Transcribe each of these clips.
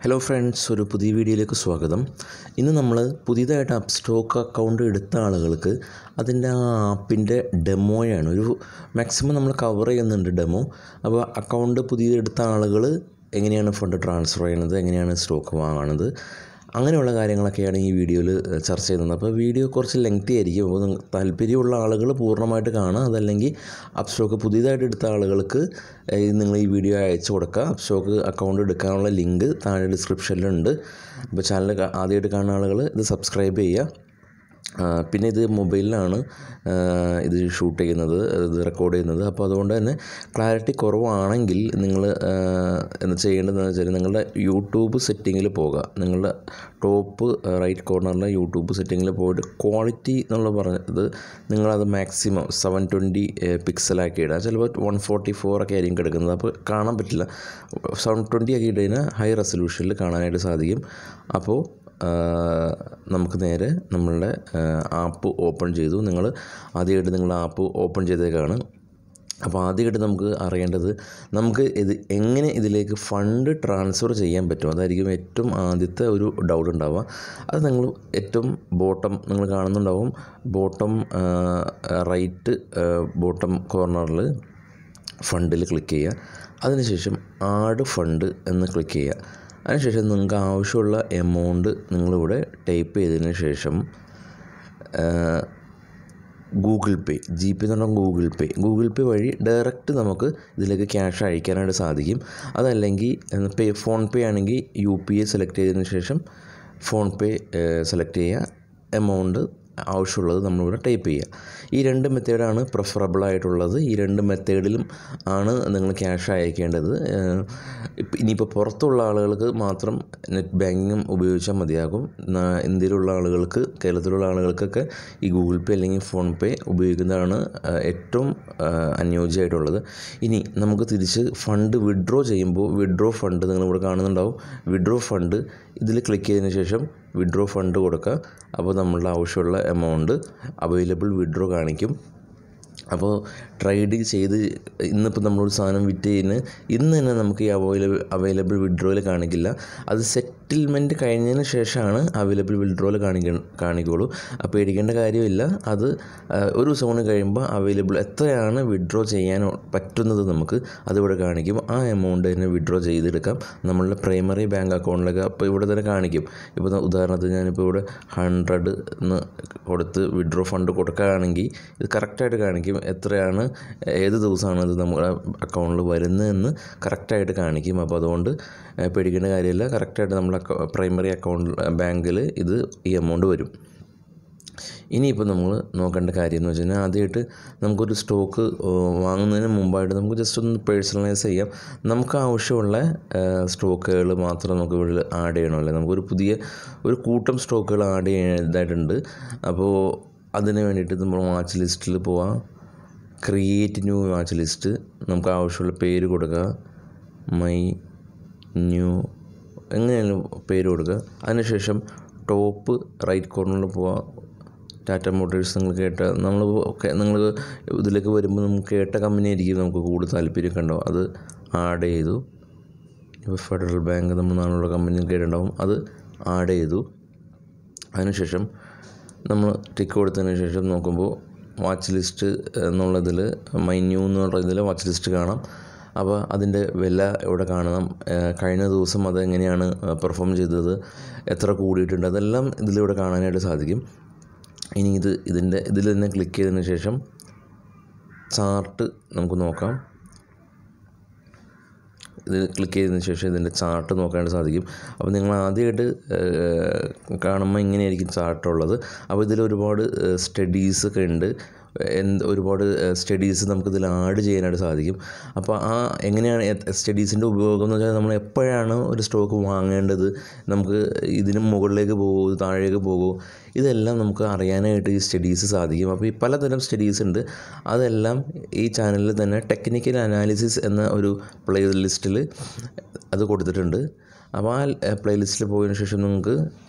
Hello friends, ഒരു പുതിയ വീഡിയോയിലേക്ക് സ്വാഗതം. ഇന്ന് നമ്മൾ പുതിയതായിട്ട് അപ്സ്റ്റോക്ക് അക്കൗണ്ട് എടുത്ത ആളുകൾക്ക് അതിൻ്റെ ആ ആപ്പിൻ്റെ ഡെമോയാണ് മാക്സിമം നമ്മൾ കവർ ചെയ്യുന്നുണ്ട് ഡെമോ. അപ്പോൾ അക്കൗണ്ട് പുതിയതെടുത്ത ആളുകൾ എങ്ങനെയാണ് ഫണ്ട് ട്രാൻസ്ഫർ ചെയ്യുന്നത്, എങ്ങനെയാണ് സ്റ്റോക്ക് വാങ്ങുന്നത്, അങ്ങനെയുള്ള കാര്യങ്ങളൊക്കെയാണ് ഈ വീഡിയോയിൽ ചർച്ച ചെയ്യുന്നത്. അപ്പോൾ വീഡിയോ കുറച്ച് ലെങ്തി ആയിരിക്കും. അപ്പോൾ താല്പര്യമുള്ള ആളുകൾ പൂർണ്ണമായിട്ട് കാണുക. അതല്ലെങ്കിൽ അപ്സ്റ്റോക്ക് പുതിയതായിട്ട് എടുത്ത ആളുകൾക്ക് നിങ്ങൾ ഈ വീഡിയോ അയച്ചു കൊടുക്കുക. അപ്സ്റ്റോക്ക് അക്കൗണ്ട് എടുക്കാനുള്ള ലിങ്ക് താഴെ ഡിസ്ക്രിപ്ഷനിലുണ്ട്. അപ്പോൾ ചാനൽ ആദ്യമായിട്ട് കാണുന്ന ആളുകൾ ഇത് സബ്സ്ക്രൈബ് ചെയ്യുക. പിന്നെ ഇത് മൊബൈലിലാണ് ഇത് ഷൂട്ട് ചെയ്യുന്നത്, ഇത് റെക്കോർഡ് ചെയ്യുന്നത്. അപ്പോൾ അതുകൊണ്ട് തന്നെ ക്ലാരിറ്റി കുറവാണെങ്കിൽ നിങ്ങൾ എന്താ ചെയ്യേണ്ടതെന്ന് വെച്ചാൽ നിങ്ങളുടെ യൂട്യൂബ് സെറ്റിങ്ങിൽ പോകുക. നിങ്ങളുടെ ടോപ്പ് റൈറ്റ് കോർണറിലെ യൂട്യൂബ് സെറ്റിങ്ങിൽ പോയിട്ട് ക്വാളിറ്റി എന്നുള്ള പറഞ്ഞത് നിങ്ങളത് മാക്സിമം 720 പിക്സലാക്കി ഇടുക. ചിലപ്പോൾ 144 ഒക്കെ ആയിരിക്കും കിടക്കുന്നത്, അപ്പോൾ കാണാൻ പറ്റില്ല. 720 ആക്കി ഇട്ട് കഴിഞ്ഞാൽ ഹൈ റെസൊല്യൂഷനിൽ കാണാനായിട്ട് സാധിക്കും. അപ്പോൾ നമുക്ക് നേരെ നമ്മളുടെ ആപ്പ് ഓപ്പൺ ചെയ്തു. നിങ്ങൾ ആദ്യമായിട്ട് നിങ്ങളുടെ ആപ്പ് ഓപ്പൺ ചെയ്തേക്കാണ്. അപ്പോൾ ആദ്യമായിട്ട് നമുക്ക് അറിയേണ്ടത് നമുക്ക് എങ്ങനെ ഇതിലേക്ക് ഫണ്ട് ട്രാൻസ്ഫർ ചെയ്യാൻ പറ്റും. അതായിരിക്കും ഏറ്റവും ആദ്യത്തെ ഒരു ഡൗട്ട് ഉണ്ടാവുക. അത് നിങ്ങൾ ഏറ്റവും ബോട്ടം നിങ്ങൾ കാണുന്നുണ്ടാവും, ബോട്ടം റൈറ്റ് ബോട്ടം കോർണറിൽ ഫണ്ടിൽ ക്ലിക്ക് ചെയ്യുക. അതിനുശേഷം ആഡ് ഫണ്ട് എന്ന് ക്ലിക്ക് ചെയ്യുക. അതിനുശേഷം നിങ്ങൾക്ക് ആവശ്യമുള്ള എമൗണ്ട് നിങ്ങളിവിടെ ടൈപ്പ് ചെയ്തതിന് ശേഷം ഗൂഗിൾ പേ, GP എന്ന് പറഞ്ഞാൽ ഗൂഗിൾ പേ വഴി ഡയറക്റ്റ് നമുക്ക് ഇതിലേക്ക് ക്യാഷ് അയക്കാനായിട്ട് സാധിക്കും. അതല്ലെങ്കിൽ ഫോൺ പേ ആണെങ്കിൽ UPI സെലക്ട് ചെയ്തതിന് ശേഷം ഫോൺ പേ സെലക്ട് ചെയ്യുക. എമൗണ്ട് ആവശ്യമുള്ളത് നമ്മളിവിടെ ടൈപ്പ് ചെയ്യുക. ഈ രണ്ട് മെത്തേഡാണ് പ്രിഫറബിൾ ആയിട്ടുള്ളത്. ഈ രണ്ട് മെത്തേഡിലും ആണ് നിങ്ങൾ ക്യാഷ് അയക്കേണ്ടത്. ഇനിയിപ്പോൾ പുറത്തുള്ള ആളുകൾക്ക് മാത്രം നെറ്റ് ബാങ്കിങ്ങും ഉപയോഗിച്ചാൽ മതിയാകും. ഇന്ത്യയിലുള്ള ആളുകൾക്ക്, കേരളത്തിലുള്ള ആളുകൾക്കൊക്കെ ഈ ഗൂഗിൾ പേ അല്ലെങ്കിൽ ഫോൺ പേ ഉപയോഗിക്കുന്നതാണ് ഏറ്റവും അനുയോജ്യമായിട്ടുള്ളത്. ഇനി നമുക്ക് തിരിച്ച് ഫണ്ട് വിഡ്രോ ചെയ്യുമ്പോൾ വിഡ്രോ ഫണ്ട് നിങ്ങളിവിടെ കാണുന്നുണ്ടാവും. വിഡ്രോ ഫണ്ട് ഇതിൽ ക്ലിക്ക് ചെയ്തതിന് ശേഷം വിഡ്രോ ഫണ്ട് കൊടുക്കുക. അപ്പോൾ നമ്മളുടെ ആവശ്യമുള്ള എമൗണ്ട് അവൈലബിൾ വിഡ്രോ കാണിക്കും. അപ്പോൾ ട്രേഡ് ചെയ്ത് ഇന്നിപ്പോൾ നമ്മളൊരു സാധനം വിറ്റ് ചെയ്യുന്ന ഇന്ന് തന്നെ നമുക്ക് ഈ അവൈലബിൾ വിഡ്രോയിൽ കാണിക്കില്ല. അത് സെറ്റിൽമെൻറ്റ് കഴിഞ്ഞതിന് ശേഷമാണ് അവൈലബിൾ വിഡ്രോയിൽ കാണിക്കുള്ളൂ. അപ്പോൾ പേടിക്കേണ്ട കാര്യമില്ല. അത് ഒരു ദിവസം കൊണ്ട് കഴിയുമ്പോൾ അവൈലബിൾ എത്രയാണ് വിഡ്രോ ചെയ്യാൻ പറ്റുന്നത് നമുക്ക് അതിവിടെ കാണിക്കും. ആ എമൗണ്ട് തന്നെ വിഡ്രോ ചെയ്തെടുക്കാം നമ്മളുടെ പ്രൈമറി ബാങ്ക് അക്കൗണ്ടിലേക്ക്. അപ്പോൾ ഇവിടെ തന്നെ കാണിക്കും. ഇപ്പോൾ ഉദാഹരണത്തിന് ഞാനിപ്പോൾ ഇവിടെ 100 എന്ന് കൊടുത്ത് വിഡ്രോ ഫണ്ട് കൊടുക്കുകയാണെങ്കിൽ ഇത് കറക്റ്റായിട്ട് കാണിക്കും. എത്രയാണ്, ഏത് ദിവസമാണ് ഇത് നമ്മുടെ അക്കൗണ്ടിൽ വരുന്നതെന്ന് കറക്റ്റായിട്ട് കാണിക്കും. അപ്പോൾ അതുകൊണ്ട് പേടിക്കേണ്ട കാര്യമില്ല. കറക്റ്റായിട്ട് നമ്മുടെ പ്രൈമറി അക്കൗണ്ട് ബാങ്കിൽ ഈ എമൗണ്ട് വരും. ഇനിയിപ്പോൾ നമ്മൾ നോക്കേണ്ട കാര്യം എന്ന് വെച്ച് കഴിഞ്ഞാൽ ആദ്യമായിട്ട് നമുക്കൊരു സ്റ്റോക്ക് വാങ്ങുന്നതിന് മുമ്പായിട്ട് നമുക്ക് ജസ്റ്റ് ഒന്ന് പേഴ്സണലൈസ് ചെയ്യാം. നമുക്ക് ആവശ്യമുള്ള സ്റ്റോക്കുകൾ മാത്രം നമുക്ക് ഇവിടെ ആഡ് ചെയ്യണമല്ലേ. നമുക്കൊരു ഒരു കൂട്ടം സ്റ്റോക്കുകൾ ആഡ് ചെയ്യേണ്ടതായിട്ടുണ്ട്. അപ്പോൾ അതിന് വേണ്ടിയിട്ട് നമ്മൾ വാച്ച് ലിസ്റ്റിൽ പോവാം. ക്രിയേറ്റ് ന്യൂ വാച്ച് ലിസ്റ്റ്, നമുക്ക് ആവശ്യമുള്ള പേര് കൊടുക്കുക. മൈ ന്യൂ എങ്ങനെയാണ് പേര് കൊടുക്കുക. അതിനുശേഷം ടോപ്പ് റൈറ്റ് കോർണറിൽ പോവുക. ടാറ്റ മോട്ടോഴ്സ് നിങ്ങൾ ഇതിലേക്ക് വരുമ്പോൾ നമുക്ക് കേട്ട കമ്പനി ആയിരിക്കും നമുക്ക് കൂടുതൽ താല്പര്യമൊക്കെ ഉണ്ടാവും. അത് ആഡ് ചെയ്തു. ഇപ്പോൾ ഫെഡറൽ ബാങ്ക് നമ്മൾ നാളുള്ള കമ്പനി കേട്ടിട്ടുണ്ടാവും, അത് ആഡ് ചെയ്തു. അതിനുശേഷം നമ്മൾ ടിക്ക് കൊടുത്തതിന് ശേഷം നോക്കുമ്പോൾ വാച്ച് ലിസ്റ്റ് എന്നുള്ളതിൽ മൈ ന്യൂ എന്നുള്ള ഇതിൽ വാച്ച് ലിസ്റ്റ് കാണാം. അപ്പോൾ അതിൻ്റെ വില ഇവിടെ കാണണം. കഴിഞ്ഞ ദിവസം അത് എങ്ങനെയാണ് പെർഫോം ചെയ്തത്, എത്ര കൂടിയിട്ടുണ്ട്, അതെല്ലാം ഇതിലിവിടെ കാണാനായിട്ട് സാധിക്കും. ഇനി ഇതിൽ തന്നെ ക്ലിക്ക് ചെയ്തതിന് ശേഷം ചാർട്ട് നമുക്ക് നോക്കാം. ഇത് ക്ലിക്ക് ചെയ്തതിന് ശേഷം ഇതിൻ്റെ ചാർട്ട് നോക്കാനായിട്ട് സാധിക്കും. അപ്പോൾ നിങ്ങൾ ആദ്യമായിട്ട് കാണുമ്പോൾ ഇങ്ങനെയായിരിക്കും ചാർട്ടുള്ളത്. അപ്പോൾ ഇതിൽ ഒരുപാട് സ്റ്റഡീസൊക്കെ ഉണ്ട്. ഒരുപാട് സ്റ്റഡീസ് നമുക്കിതിൽ ആഡ് ചെയ്യാനായിട്ട് സാധിക്കും. അപ്പോൾ എങ്ങനെയാണ് സ്റ്റഡീസിൻ്റെ ഉപയോഗം എന്ന് വെച്ചാൽ നമ്മൾ എപ്പോഴാണ് ഒരു സ്റ്റോക്ക് വാങ്ങേണ്ടത്, നമുക്ക് ഇതിന് മുകളിലേക്ക് പോകുമോ താഴേക്ക് പോകുമോ, ഇതെല്ലാം നമുക്ക് അറിയാനായിട്ട് ഈ സ്റ്റഡീസ് സാധിക്കും. അപ്പോൾ ഈ പലതരം സ്റ്റഡീസ് ഉണ്ട്. അതെല്ലാം ഈ ചാനലിൽ തന്നെ ടെക്നിക്കൽ അനാലിസിസ് എന്ന ഒരു പ്ലേ ലിസ്റ്റിൽ അത് കൊടുത്തിട്ടുണ്ട്. അപ്പോൾ ആ പ്ലേലിസ്റ്റിൽ പോയതിനു ശേഷം നിങ്ങൾക്ക്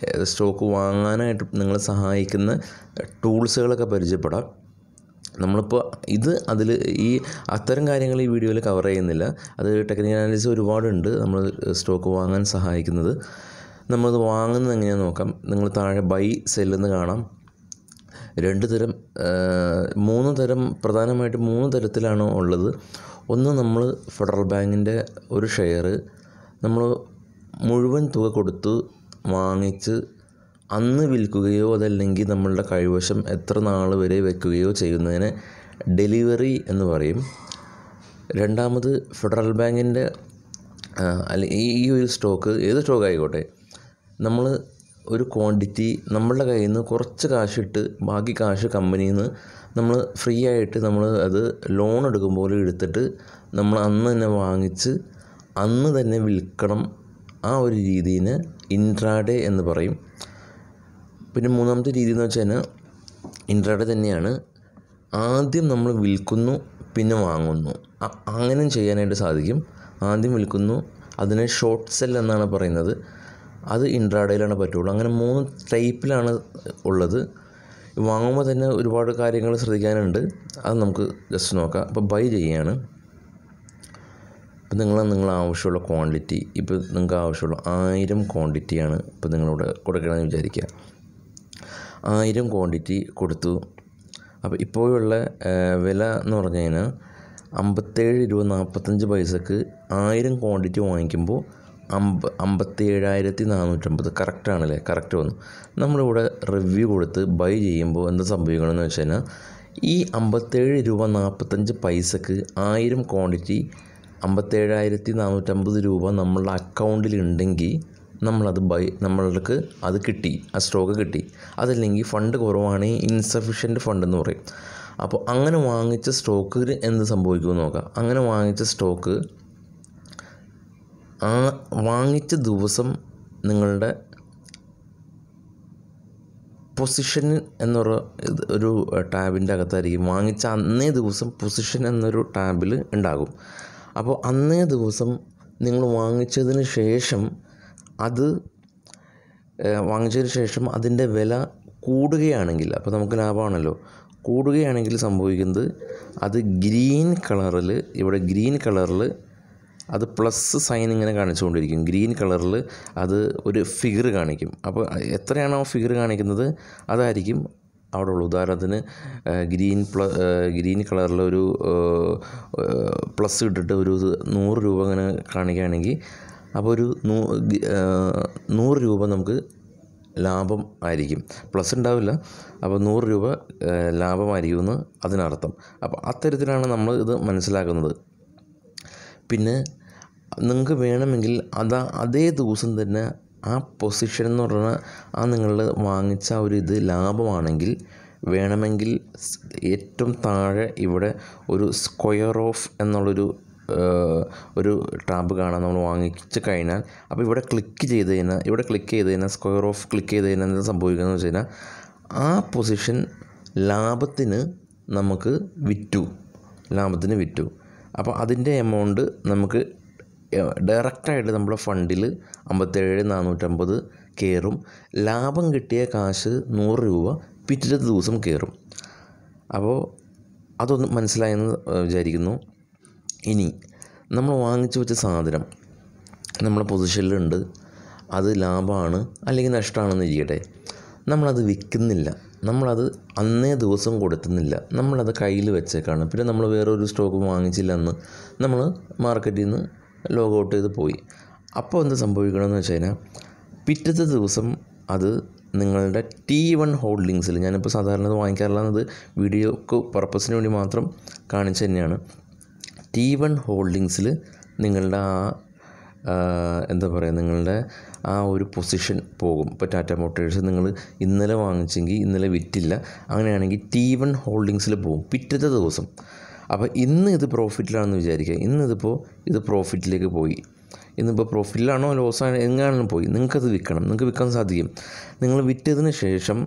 സ്റ്റോക്ക് വാങ്ങാനായിട്ട് നിങ്ങളെ സഹായിക്കുന്ന ടൂൾസുകളൊക്കെ പരിചയപ്പെടാം. നമ്മളിപ്പോൾ അതിൽ ഈ അത്തരം കാര്യങ്ങൾ ഈ വീഡിയോയിൽ കവർ ചെയ്യുന്നില്ല. അത് ടെക്നിക്കൽ അനാലിസിസ് ഒരുപാടുണ്ട് നമ്മൾ സ്റ്റോക്ക് വാങ്ങാൻ സഹായിക്കുന്നത്. നമ്മളത് വാങ്ങുന്നത് എങ്ങനെയാണെന്ന് നോക്കാം. നിങ്ങൾ താഴെ ബൈ സെല്ലെന്ന് കാണാം. 2 തരം 3 തരം പ്രധാനമായിട്ട് 3 തരത്തിലാണ് ഉള്ളത്. ഒന്ന്, നമ്മൾ ഫെഡറൽ ബാങ്കിൻ്റെ ഒരു ഷെയർ നമ്മൾ മുഴുവൻ തുക കൊടുത്ത് വാങ്ങിച്ച് അന്ന് വിൽക്കുകയോ അതല്ലെങ്കിൽ നമ്മളുടെ കൈവശം എത്ര നാൾ വരെ വെക്കുകയോ ചെയ്യുന്നതിന് ഡെലിവറി എന്ന് പറയും. രണ്ടാമത്, ഫെഡറൽ ബാങ്കിൻ്റെ ഈ ഒരു സ്റ്റോക്ക്, ഏത് സ്റ്റോക്ക് ആയിക്കോട്ടെ, നമ്മൾ ഒരു ക്വാണ്ടിറ്റി നമ്മളുടെ കയ്യിൽ നിന്ന് കുറച്ച് കാശിട്ട് ബാക്കി കാശ് കമ്പനിയിൽ നിന്ന് നമ്മൾ ഫ്രീ ആയിട്ട് നമ്മൾ അത് ലോൺ എടുക്കുമ്പോൾ എടുത്തിട്ട് നമ്മൾ അന്ന് തന്നെ വാങ്ങിച്ച് അന്ന് തന്നെ വിൽക്കണം. ആ ഒരു രീതിയിൽ ഇൻട്രാഡേ എന്ന് പറയും. പിന്നെ മൂന്നാമത്തെ രീതി എന്ന് വെച്ച് കഴിഞ്ഞാൽ ഇൻട്രാഡേ തന്നെയാണ്. ആദ്യം നമ്മൾ വിൽക്കുന്നു പിന്നെ വാങ്ങുന്നു. അങ്ങനെയും ചെയ്യാനായിട്ട് സാധിക്കും. ആദ്യം വിൽക്കുന്നു, അതിനെ ഷോർട്ട് സെൽ എന്നാണ് പറയുന്നത്. അത് ഇൻട്രാഡേയിലാണ് പറ്റുള്ളൂ. അങ്ങനെ 3 ടൈപ്പിലാണ് ഉള്ളത്. വാങ്ങുമ്പോൾ തന്നെ ഒരുപാട് കാര്യങ്ങൾ ശ്രദ്ധിക്കാനുണ്ട്. അത് നമുക്ക് ജസ്റ്റ് നോക്കാം. അപ്പോൾ ബൈ ചെയ്യുകയാണ്. ഇപ്പോൾ നിങ്ങൾ ആവശ്യമുള്ള ക്വാണ്ടിറ്റി, ഇപ്പോൾ നിങ്ങൾക്ക് ആവശ്യമുള്ള 1000 ക്വാണ്ടിറ്റിയാണ് ഇപ്പോൾ നിങ്ങളിവിടെ കൊടുക്കണമെന്ന് വിചാരിക്കുക. 1000 ക്വാണ്ടിറ്റി കൊടുത്തു. അപ്പോൾ ഇപ്പോഴുള്ള വില എന്ന് പറഞ്ഞു കഴിഞ്ഞാൽ 57.45 രൂപയ്ക്ക് 1000 ക്വാണ്ടിറ്റി വാങ്ങിക്കുമ്പോൾ 57,450. കറക്റ്റാണല്ലേ? കറക്റ്റ് വന്നു. നമ്മളിവിടെ റിവ്യൂ കൊടുത്ത് ബൈ ചെയ്യുമ്പോൾ എന്താ സംഭവിക്കണമെന്ന് വെച്ച് കഴിഞ്ഞാൽ ഈ 57.45 രൂപയ്ക്ക് 1000 ക്വാണ്ടിറ്റി 57,450 രൂപ നമ്മളുടെ അക്കൗണ്ടിലുണ്ടെങ്കിൽ നമ്മൾക്ക് അത് കിട്ടി, ആ സ്റ്റോക്ക് കിട്ടി. അതല്ലെങ്കിൽ ഫണ്ട് കുറവാണെങ്കിൽ ഇൻസഫിഷ്യൻറ്റ് ഫണ്ട് എന്ന് പറയും. അപ്പോൾ അങ്ങനെ വാങ്ങിച്ച സ്റ്റോക്കിൽ എന്ത് സംഭവിക്കുമെന്ന് നോക്കാം. അങ്ങനെ വാങ്ങിച്ച സ്റ്റോക്ക് ആ വാങ്ങിച്ച ദിവസം നിങ്ങളുടെ പൊസിഷൻ ഒരു ടാബിൻ്റെ അകത്തായിരിക്കും. വാങ്ങിച്ച അന്നേ ദിവസം പൊസിഷൻ എന്നൊരു ടാബിൽ ഉണ്ടാകും. അപ്പോൾ അന്നേ ദിവസം നിങ്ങൾ വാങ്ങിച്ചതിന് ശേഷം അതിൻ്റെ വില കൂടുകയാണെങ്കിൽ, അപ്പോൾ നമുക്ക് ലാഭമാണല്ലോ, കൂടുകയാണെങ്കിൽ സംഭവിക്കുന്നത് അത് ഇവിടെ ഗ്രീൻ കളറിൽ അത് പ്ലസ് സൈൻ ഇങ്ങനെ കാണിച്ചുകൊണ്ടിരിക്കും. ഗ്രീൻ കളറിൽ അത് ഒരു ഫിഗർ കാണിക്കും. അപ്പോൾ എത്രയാണോ ഫിഗർ കാണിക്കുന്നത് അതായിരിക്കും അവിടെ ഉള്ളൂ. ഉദാഹരണത്തിന് ഗ്രീൻ കളറിൽ ഒരു പ്ലസ് ഇട്ടിട്ട് ഒരു 100 രൂപ ഇങ്ങനെ കാണിക്കുകയാണെങ്കിൽ അപ്പോൾ ഒരു 100 രൂപ നമുക്ക് ലാഭം ആയിരിക്കും. പ്ലസ് ഉണ്ടാവില്ല. അപ്പോൾ 100 രൂപ ലാഭമായിരിക്കുമെന്ന് അതിനർത്ഥം. അപ്പോൾ അത്തരത്തിലാണ് നമ്മൾ ഇത് മനസ്സിലാക്കുന്നത്. പിന്നെ നിങ്ങൾക്ക് വേണമെങ്കിൽ അതേ ദിവസം തന്നെ ആ പൊസിഷൻ എന്ന് പറഞ്ഞാൽ നിങ്ങൾ വാങ്ങിച്ച ഇത് ലാഭമാണെങ്കിൽ വേണമെങ്കിൽ ഏറ്റവും താഴെ ഇവിടെ ഒരു സ്ക്വയർ ഓഫ് എന്നുള്ളൊരു ടാബ് കാണാൻ നമ്മൾ വാങ്ങിച്ച് കഴിഞ്ഞാൽ, അപ്പോൾ ഇവിടെ ക്ലിക്ക് ചെയ്ത് കഴിഞ്ഞാൽ സ്ക്വയർ ഓഫ് ക്ലിക്ക് ചെയ്ത് കഴിഞ്ഞാൽ എന്താ സംഭവിക്കുകയെന്ന് വെച്ച് കഴിഞ്ഞാൽ ആ പൊസിഷൻ ലാഭത്തിന് വിറ്റു. അപ്പോൾ അതിൻ്റെ എമൗണ്ട് നമുക്ക് ഡയറക്റ്റായിട്ട് നമ്മുടെ ഫണ്ടിൽ 57,450 കയറും. ലാഭം കിട്ടിയ കാശ് 100 രൂപ പിറ്റേ ദിവസം കയറും. അപ്പോൾ അതൊന്ന് മനസ്സിലായെന്ന് വിചാരിക്കുന്നു. ഇനി നമ്മൾ വാങ്ങിച്ചു വെച്ച സാധനം നമ്മുടെ പൊസിഷനിലുണ്ട്, അത് ലാഭമാണ് അല്ലെങ്കിൽ നഷ്ടമാണെന്ന് ഇരിക്കട്ടെ, നമ്മളത് വിൽക്കുന്നില്ല, നമ്മളത് അന്നേ ദിവസം കൊടുക്കുന്നില്ല, നമ്മളത് കയ്യിൽ വെച്ചേക്കാണ്. പിന്നെ നമ്മൾ വേറൊരു സ്റ്റോക്ക് വാങ്ങിച്ചില്ല എന്ന് നമ്മൾ മാർക്കറ്റിൽ നിന്ന് ലോഗ് ഔട്ട് ചെയ്ത് പോയി. അപ്പോൾ എന്ത് സംഭവിക്കണമെന്ന് വെച്ച് കഴിഞ്ഞാൽ പിറ്റത്തെ ദിവസം അത് നിങ്ങളുടെ T1 ഹോൾഡിങ്സിൽ, ഞാനിപ്പോൾ സാധാരണ ഇത് വാങ്ങിക്കാറുള്ളത് വീഡിയോക്ക് പർപ്പസിന് വേണ്ടി മാത്രം കാണിച്ചു തന്നെയാണ്. T1 ഹോൾഡിങ്സിൽ നിങ്ങളുടെ നിങ്ങളുടെ ആ ഒരു പൊസിഷൻ പോകും. ഇപ്പോൾ ടാറ്റ മോട്ടേഴ്സ് നിങ്ങൾ ഇന്നലെ വാങ്ങിച്ചെങ്കിൽ ഇന്നലെ വിറ്റില്ല, അങ്ങനെയാണെങ്കിൽ T1 ഹോൾഡിങ്സിൽ പോകും പിറ്റത്തെ ദിവസം. അപ്പോൾ ഇന്ന് ഇത് പ്രോഫിറ്റിലാണെന്ന് വിചാരിക്കുക. ഇത് പ്രോഫിറ്റിലേക്ക് പോയി. ഇന്നിപ്പോൾ പ്രോഫിറ്റിലാണോ ലോസാണോ എങ്ങനെയാണെങ്കിലും പോയി, നിങ്ങൾക്കത് വിൽക്കണം, നിങ്ങൾക്ക് വിൽക്കാൻ സാധിക്കും. നിങ്ങൾ വിറ്റതിന് ശേഷം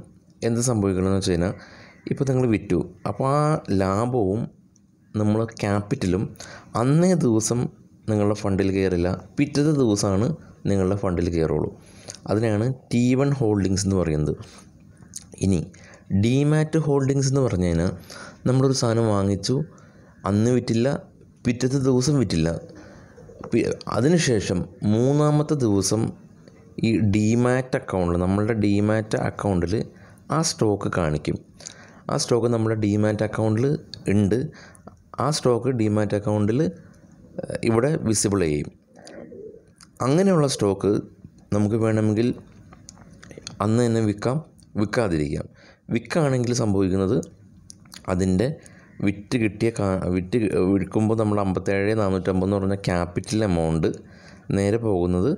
എന്ത് സംഭവിക്കണമെന്ന് വെച്ച് കഴിഞ്ഞാൽ ഇപ്പോൾ നിങ്ങൾ വിറ്റു, അപ്പോൾ ആ ലാഭവും നമ്മൾ ക്യാപിറ്റലും അന്നേ ദിവസം നിങ്ങളുടെ ഫണ്ടിൽ കയറില്ല, പിറ്റത്തെ ദിവസമാണ് നിങ്ങളുടെ ഫണ്ടിൽ കയറുള്ളൂ. അതിനാണ് T1 ഹോൾഡിങ്സ് എന്ന് പറയുന്നത്. ഇനി ഡിമാറ്റ് ഹോൾഡിങ്സ് എന്ന് പറഞ്ഞു കഴിഞ്ഞാൽ നമ്മളൊരു സാധനം വാങ്ങിച്ചു, അന്ന് വിറ്റില്ല, പിറ്റത്തെ ദിവസം വിറ്റില്ല. അതിനുശേഷം മൂന്നാമത്തെ ദിവസം ഈ ഡിമാറ്റ് അക്കൗണ്ടിൽ, നമ്മളുടെ ഡിമാറ്റ് അക്കൗണ്ടിൽ ആ സ്റ്റോക്ക് കാണിക്കും. ആ സ്റ്റോക്ക് നമ്മുടെ ഡിമാറ്റ് അക്കൗണ്ടിൽ ഉണ്ട്. ആ സ്റ്റോക്ക് ഡിമാറ്റ് അക്കൗണ്ടിൽ ഇവിടെ വിസിബിൾ ചെയ്യും. അങ്ങനെയുള്ള സ്റ്റോക്ക് നമുക്ക് വേണമെങ്കിൽ അന്ന് തന്നെ വിൽക്കാം, വിൽക്കാതിരിക്കാം. വിൽക്കുകയാണെങ്കിൽ സംഭവിക്കുന്നത് അതിൻ്റെ വിൽക്കുമ്പോൾ നമ്മൾ 57,450 എന്ന് പറഞ്ഞ ക്യാപിറ്റൽ എമൗണ്ട് നേരെ പോകുന്നത്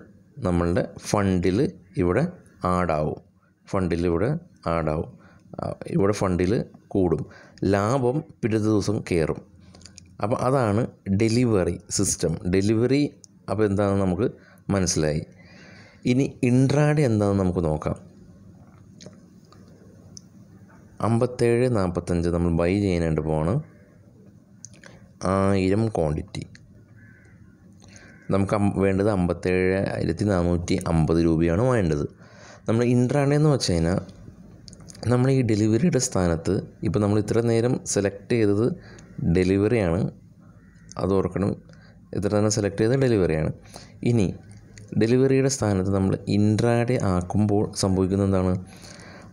നമ്മളുടെ ഫണ്ടിൽ ഇവിടെ ആഡാവും. ഇവിടെ ഫണ്ടിൽ കൂടും. ലാഭം പിറ്റത്തെ ദിവസം കയറും. അപ്പോൾ അതാണ് ഡെലിവറി സിസ്റ്റം. ഡെലിവറി അപ്പോൾ എന്താണെന്ന് നമുക്ക് മനസ്സിലായി. ഇനി ഇൻട്രാഡേ എന്താണെന്ന് നമുക്ക് നോക്കാം. 57.45 നമ്മൾ ബൈ ചെയ്യാനായിട്ട് പോവാണ്. 1000 ക്വാണ്ടിറ്റി. നമുക്ക് വേണ്ടത് 57,450 രൂപയാണ് വേണ്ടത്. നമ്മൾ ഇൻട്രാഡേ എന്ന് വെച്ച് കഴിഞ്ഞാൽ നമ്മൾ ഈ ഡെലിവറിയുടെ സ്ഥാനത്ത്, ഇപ്പോൾ നമ്മൾ ഇത്ര നേരം സെലക്ട് ചെയ്തത് ഡെലിവറിയാണ്, അത് ഓർക്കണം. ഇത്ര നേരം സെലക്ട് ചെയ്തത് ഡെലിവറിയാണ്. ഇനി ഡെലിവറിയുടെ സ്ഥാനത്ത് നമ്മൾ ഇൻട്രാഡേ ആക്കുമ്പോൾ സംഭവിക്കുന്നത് എന്താണ്?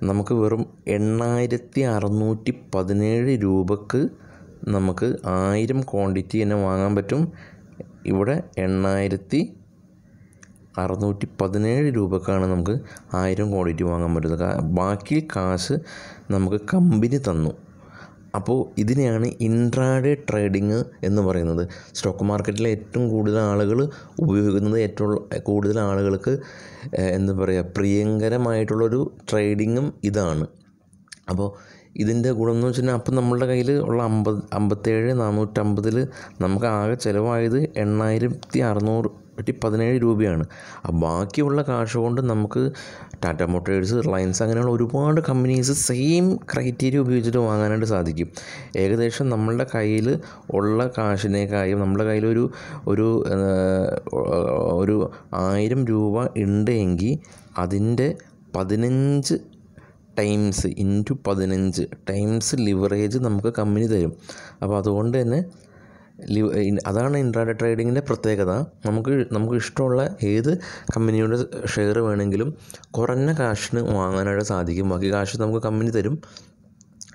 നമുക്ക് വെറും 8,617 രൂപക്ക് നമുക്ക് 1000 ക്വാണ്ടിറ്റി തന്നെ വാങ്ങാൻ പറ്റും. ഇവിടെ 8,617 രൂപക്കാണ് നമുക്ക് 1000 ക്വാണ്ടിറ്റി വാങ്ങാൻ പറ്റുന്നത്. ബാക്കി കാശ് നമുക്ക് കമ്പനി തന്നു. അപ്പോൾ ഇതിനെയാണ് ഇൻട്രാഡേ ട്രേഡിങ് എന്ന് പറയുന്നത്. സ്റ്റോക്ക് മാർക്കറ്റിലെ ഏറ്റവും കൂടുതൽ ആളുകൾ ഉപയോഗിക്കുന്നത്, ഏറ്റവും കൂടുതൽ ആളുകൾക്ക് എന്താ പറയുക, പ്രിയങ്കരമായിട്ടുള്ളൊരു ട്രേഡിങ്ങും ഇതാണ്. അപ്പോൾ ഇതിൻ്റെ ഗുണം എന്ന് വെച്ചാൽ, അപ്പം നമ്മളുടെ കയ്യിൽ ഉള്ള 57,450 നമുക്ക് ആകെ ചിലവായത് 8,617 രൂപയാണ്. ബാക്കിയുള്ള കാശ് കൊണ്ട് നമുക്ക് ടാറ്റ മോട്ടോഴ്സ്, റിലയൻസ് അങ്ങനെയുള്ള ഒരുപാട് കമ്പനീസ് സെയിം ക്രൈറ്റീരിയ ഉപയോഗിച്ചിട്ട് വാങ്ങാനായിട്ട് സാധിക്കും. ഏകദേശം നമ്മളുടെ കയ്യിൽ ഉള്ള കാശിനേക്കായും നമ്മുടെ കയ്യിൽ ഒരു 1000 രൂപ ഉണ്ട് എങ്കിൽ അതിൻ്റെ 15 ടൈംസ് ഇൻറ്റു 15 ടൈംസ് ലിവറേജ് നമുക്ക് കമ്പനി തരും. അപ്പോൾ അതുകൊണ്ട് തന്നെ അതാണ് ഇൻട്രാഡേ ട്രേഡിങ്ങിൻ്റെ പ്രത്യേകത. നമുക്ക് ഇഷ്ടമുള്ള ഏത് കമ്പനിയുടെ ഷെയർ വേണമെങ്കിലും കുറഞ്ഞ കാശിന് വാങ്ങാനായിട്ട് സാധിക്കും. ബാക്കി കാശ് നമുക്ക് കമ്പനി തരും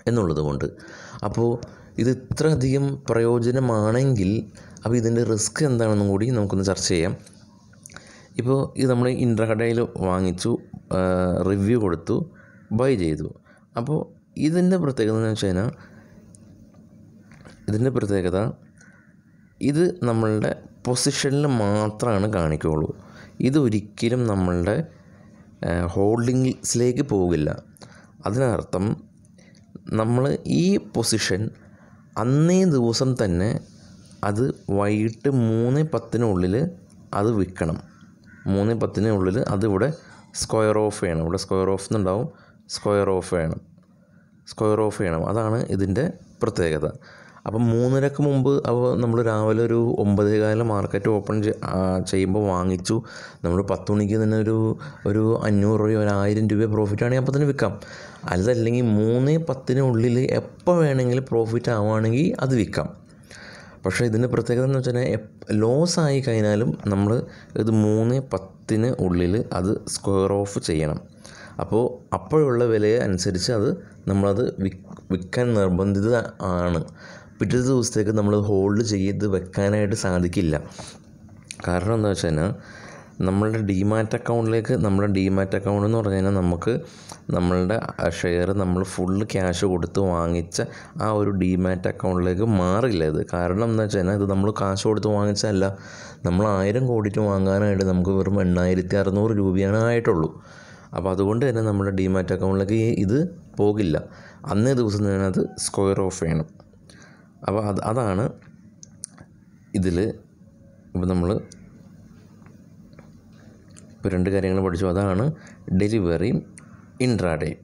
എന്നുള്ളത് കൊണ്ട്. അപ്പോൾ ഇത് ഇത്രയധികം പ്രയോജനമാണെങ്കിൽ അപ്പോൾ ഇതിൻ്റെ റിസ്ക് എന്താണെന്നും കൂടി നമുക്കൊന്ന് ചർച്ച ചെയ്യാം. ഇപ്പോൾ ഇത് നമ്മൾ ഇൻട്രാഡേയിൽ വാങ്ങിച്ചു, റിവ്യൂ കൊടുത്തു, ബൈ ചെയ്തു. അപ്പോൾ ഇതിൻ്റെ പ്രത്യേകത എന്ന് വെച്ച് കഴിഞ്ഞാൽ, ഇത് നമ്മളുടെ പൊസിഷനിൽ മാത്രമാണ് കാണിക്കുകയുള്ളൂ. ഇതൊരിക്കലും നമ്മളുടെ ഹോൾഡിങ്സിലേക്ക് പോകില്ല. അതിനർത്ഥം നമ്മൾ ഈ പൊസിഷൻ അന്നേ ദിവസം തന്നെ അത് വൈകിട്ട് 3:10 അത് വിൽക്കണം. 3:10 അതിവിടെ സ്ക്വയർ ഓഫ് ചെയ്യണം. ഇവിടെ സ്ക്വയർ ഓഫ് എന്നുണ്ടാവും, സ്ക്വയർ ഓഫ് ചെയ്യണം. അതാണ് ഇതിൻ്റെ പ്രത്യേകത. അപ്പം 3:30 മുമ്പ് നമ്മൾ രാവിലെ ഒരു 9:15 മാർക്കറ്റ് ഓപ്പൺ ചെയ്യുമ്പോൾ വാങ്ങിച്ചു. നമ്മൾ 10 മണിക്ക് തന്നെ ഒരു 500 രൂപയോ 1000 രൂപ പ്രോഫിറ്റ് ആണെങ്കിൽ അപ്പോൾ തന്നെ വിൽക്കാം. അതല്ലെങ്കിൽ 3:10 എപ്പോൾ വേണമെങ്കിലും പ്രോഫിറ്റ് ആവുകയാണെങ്കിൽ അത് വിൽക്കാം. പക്ഷേ ഇതിൻ്റെ പ്രത്യേകത എന്ന് വെച്ചാൽ ലോസ് ആയി കഴിഞ്ഞാലും നമ്മൾ ഇത് 3:10 അത് സ്ക്വയർ ഓഫ് ചെയ്യണം. അപ്പോൾ അപ്പോഴുള്ള വില അനുസരിച്ച് നമ്മളത് വിൽക്കാൻ നിർബന്ധിത ആണ്. പിറ്റേ ദിവസത്തേക്ക് നമ്മൾ ഹോൾഡ് ചെയ്ത് വെക്കാനായിട്ട് സാധിക്കില്ല. കാരണം എന്താ വെച്ച് കഴിഞ്ഞാൽ, നമ്മളുടെ ഡിമാറ്റ് അക്കൗണ്ടിൽ എന്ന് പറഞ്ഞു കഴിഞ്ഞാൽ നമുക്ക് നമ്മളുടെ ഷെയർ നമ്മൾ ഫുള്ള് ക്യാഷ് കൊടുത്ത് വാങ്ങിച്ച ആ ഒരു ഡിമാറ്റ് അക്കൗണ്ടിലേക്ക് മാറില്ല ഇത്. കാരണം എന്താ വെച്ച് കഴിഞ്ഞാൽ, ഇത് നമ്മൾ കാശ് കൊടുത്ത് വാങ്ങിച്ചതല്ല. നമ്മൾ 1000 കോടിക്ക് വാങ്ങാനായിട്ട് നമുക്ക് വെറും 8,600 രൂപയാണ് ആയിട്ടുള്ളൂ. അപ്പോൾ അതുകൊണ്ട് തന്നെ നമ്മുടെ ഡിമാറ്റ് അക്കൗണ്ടിലേക്ക് ഇത് പോകില്ല. അന്നേ ദിവസം തന്നെ അത് സ്ക്വയർ ഓഫ് ചെയ്യണം. അപ്പോൾ അതാണ് ഇതിൽ ഇപ്പോൾ നമ്മൾ ഇപ്പോൾ 2 കാര്യങ്ങൾ പഠിച്ചു. അതാണ് ഡെലിവറിയും ഇൻട്രാഡേയും.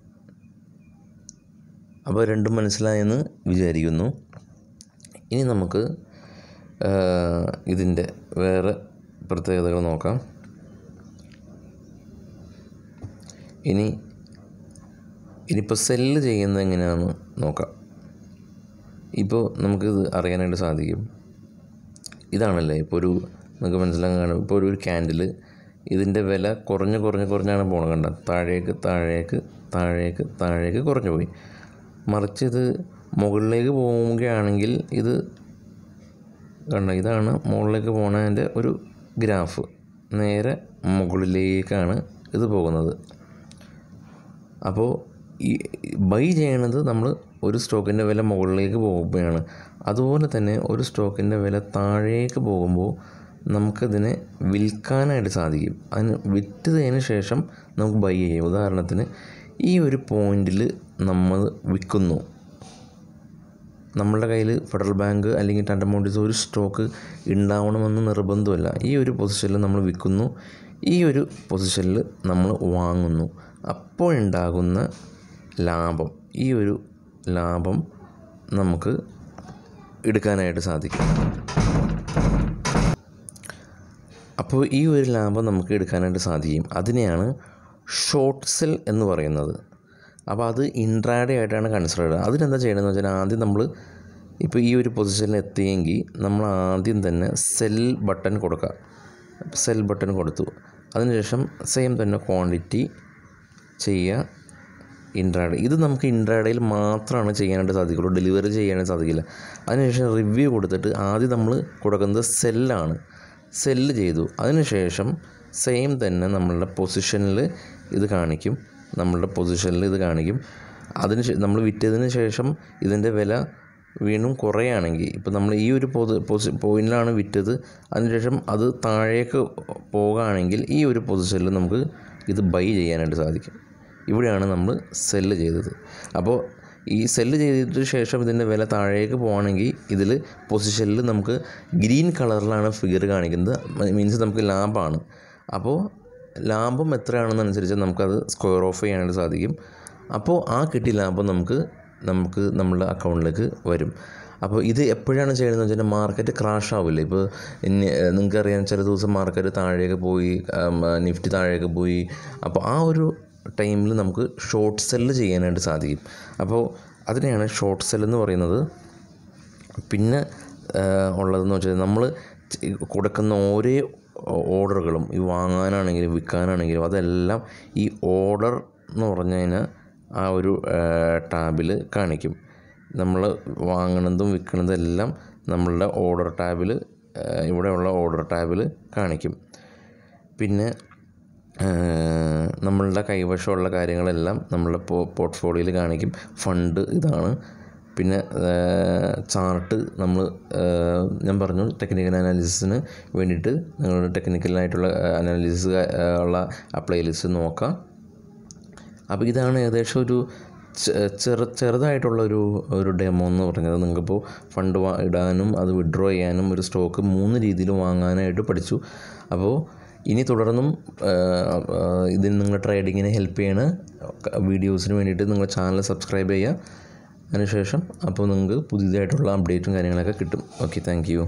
അപ്പോൾ രണ്ടും മനസ്സിലായെന്ന് വിചാരിക്കുന്നു. ഇനി നമുക്ക് ഇതിൻ്റെ പ്രത്യേകതകൾ നോക്കാം. ഇനിയിപ്പോൾ സെല്ല് ചെയ്യുന്നത് എങ്ങനെയാണെന്ന് നോക്കാം. ഇപ്പോൾ നമുക്കിത് അറിയാനായിട്ട് സാധിക്കും. ഇതാണല്ലേ ഇപ്പോൾ നമുക്ക് മനസ്സിലാക്കാൻ കാണും. ഇപ്പോൾ ഒരു ക്യാൻഡിൽ ഇതിൻ്റെ വില കുറഞ്ഞാണ് പോണത്. കണ്ട താഴേക്ക് കുറഞ്ഞു പോയി. മറിച്ച് ഇത് മുകളിലേക്ക് പോവുകയാണെങ്കിൽ ഇത് കണ്ട, ഇതാണ് മുകളിലേക്ക് പോണതിൻ്റെ ഒരു ഗ്രാഫ്. നേരെ മുകളിലേക്കാണ് ഇത് പോകുന്നത്. അപ്പോൾ ഈ ബൈ ചെയ്യണത് നമ്മൾ ഒരു സ്റ്റോക്കിൻ്റെ വില മുകളിലേക്ക് പോകുമ്പോഴാണ്. അതുപോലെ തന്നെ ഒരു സ്റ്റോക്കിൻ്റെ വില താഴേക്ക് പോകുമ്പോൾ നമുക്കതിനെ വിൽക്കാനായിട്ട് സാധിക്കും. അതിന് വിറ്റതിന് ശേഷം നമുക്ക് ബൈ ചെയ്യാം. ഉദാഹരണത്തിന് ഈ ഒരു പോയിന്റിൽ നമ്മൾ വിൽക്കുന്നു. നമ്മളുടെ കയ്യിൽ ഫെഡറൽ ബാങ്ക് അല്ലെങ്കിൽ ടാറ്റ മോട്ടോഴ്സ് ഒരു സ്റ്റോക്ക് ഉണ്ടാവണമെന്ന് നിർബന്ധമല്ല. ഈ ഒരു പൊസിഷനിൽ നമ്മൾ വിൽക്കുന്നു, ഈ ഒരു പൊസിഷനിൽ നമ്മൾ വാങ്ങുന്നു. അപ്പോഴുണ്ടാകുന്ന ലാഭം, ഈ ഒരു ലാഭം നമുക്ക് എടുക്കാനായിട്ട് സാധിക്കും. അപ്പോൾ ഈ ഒരു ലാഭം നമുക്ക് എടുക്കാനായിട്ട് സാധിക്കും. അതിനെയാണ് ഷോർട്ട് സെൽ എന്ന് പറയുന്നത്. അപ്പോൾ അത് ഇൻട്രാഡേ ആയിട്ടാണ് കൺസിഡർ ചെയ്യുക. അതിനെന്താ ചെയ്യണമെന്ന് വെച്ചാൽ, ആദ്യം നമ്മൾ ഇപ്പോൾ ഈ ഒരു പൊസിഷനിൽ എത്തിയെങ്കിൽ നമ്മൾ ആദ്യം തന്നെ സെൽ ബട്ടൺ കൊടുക്കുക. സെൽ ബട്ടൺ കൊടുത്തു. അതിനുശേഷം സെയിം തന്നെ ക്വാണ്ടിറ്റി ചെയ്യുക ഇൻട്രാഡേ. ഇത് നമുക്ക് ഇൻട്രാഡേയിൽ മാത്രമാണ് ചെയ്യാനായിട്ട് സാധിക്കുള്ളൂ, ഡെലിവറി ചെയ്യാനായിട്ട് സാധിക്കില്ല. അതിനുശേഷം റിവ്യൂ കൊടുത്തിട്ട് ആദ്യം നമ്മൾ കൊടുക്കുന്നത് സെല്ലാണ്. സെല്ല് ചെയ്തു. അതിനുശേഷം സെയിം തന്നെ നമ്മളുടെ പൊസിഷനിൽ ഇത് കാണിക്കും. അതിന് നമ്മൾ വിറ്റതിന് ശേഷം ഇതിൻ്റെ വില വീണ്ടും കുറയുകയാണെങ്കിൽ, ഇപ്പോൾ നമ്മൾ ഈ ഒരു പോയിന്റിലാണ് വിറ്റത്, അതിനുശേഷം അത് താഴേക്ക് പോകുകയാണെങ്കിൽ ഈ ഒരു പൊസിഷനിൽ നമുക്ക് ഇത് ബൈ ചെയ്യാനായിട്ട് സാധിക്കും. ഇവിടെയാണ് നമ്മൾ സെല്ല് ചെയ്തത്. അപ്പോൾ ഈ സെല്ല് ചെയ്തതിന് ശേഷം ഇതിൻ്റെ വില താഴേക്ക് പോകുകയാണെങ്കിൽ ഇതിൽ പൊസിഷനിൽ നമുക്ക് ഗ്രീൻ കളറിലാണ് ഫിഗർ കാണിക്കുന്നത്. മീൻസ് നമുക്ക് ലാഭമാണ്. അപ്പോൾ ലാഭം എത്രയാണെന്നനുസരിച്ച് നമുക്കത് സ്ക്വയർ ഓഫ് ചെയ്യാനായിട്ട് സാധിക്കും. അപ്പോൾ ആ കിട്ടിയ ലാഭം നമുക്ക് നമ്മളുടെ അക്കൗണ്ടിലേക്ക് വരും. അപ്പോൾ ഇത് എപ്പോഴാണ് ചെയ്യണമെന്ന് വെച്ചാൽ, മാർക്കറ്റ് ക്രാഷ് ആവില്ല. ഇപ്പോൾ നിങ്ങൾക്കറിയാം, ചില ദിവസം മാർക്കറ്റ് താഴേക്ക് പോയി, നിഫ്റ്റി താഴേക്ക് പോയി. അപ്പോൾ ആ ഒരു ടൈമിൽ നമുക്ക് ഷോർട്ട് സെല്ല് ചെയ്യാനായിട്ട് സാധിക്കും. അപ്പോൾ അതിനെയാണ് ഷോർട്ട് സെല്ലെന്ന് പറയുന്നത്. പിന്നെ ഉള്ളതെന്ന് വെച്ചാൽ, നമ്മൾ കൊടുക്കുന്ന ഓരോ ഓർഡറുകളും, ഈ വാങ്ങാനാണെങ്കിലും വിൽക്കാനാണെങ്കിലും, അതെല്ലാം ഈ ഓർഡർ എന്ന് പറഞ്ഞു കഴിഞ്ഞാൽ ആ ഒരു ടാബിൽ കാണിക്കും. നമ്മൾ വാങ്ങണതും വിൽക്കണതും എല്ലാം നമ്മളുടെ ഓർഡർ ടാബിൽ, ഇവിടെയുള്ള ഓർഡർ ടാബിൽ കാണിക്കും. പിന്നെ നമ്മളുടെ കൈവശമുള്ള കാര്യങ്ങളെല്ലാം നമ്മളുടെ പോർട്ട്ഫോളിയോയിൽ കാണിക്കും. ഫണ്ട് ഇതാണ്. പിന്നെ ചാർട്ട് ഞാൻ പറഞ്ഞു, ടെക്നിക്കൽ അനാലിസിസിന് വേണ്ടിയിട്ട് നിങ്ങളുടെ ടെക്നിക്കലായിട്ടുള്ള അനാലിസിസ് ഉള്ള ആ പ്ലേലിസ്റ്റ് നോക്കാം. അപ്പോൾ ഇതാണ് ഏകദേശം ഒരു ചെറുതായിട്ടുള്ള ഒരു ഡെമോ എന്ന് പറഞ്ഞത്. നിങ്ങൾക്കിപ്പോൾ ഫണ്ട് ഇടാനും അത് വിഡ്രോ ചെയ്യാനും ഒരു സ്റ്റോക്ക് 3 രീതിയിൽ വാങ്ങാനായിട്ട് പഠിച്ചു. അപ്പോൾ ഇനി തുടർന്നും ഇതിന് നിങ്ങളുടെ ട്രേഡിങ്ങിനെ ഹെൽപ്പ് ചെയ്യണ വീഡിയോസിന് വേണ്ടിയിട്ട് നിങ്ങൾ ചാനൽ സബ്സ്ക്രൈബ് ചെയ്യുക. അതിനുശേഷം അപ്പോൾ നിങ്ങൾക്ക് പുതിയതായിട്ടുള്ള അപ്ഡേറ്റും കാര്യങ്ങളൊക്കെ കിട്ടും. Okay, thank you.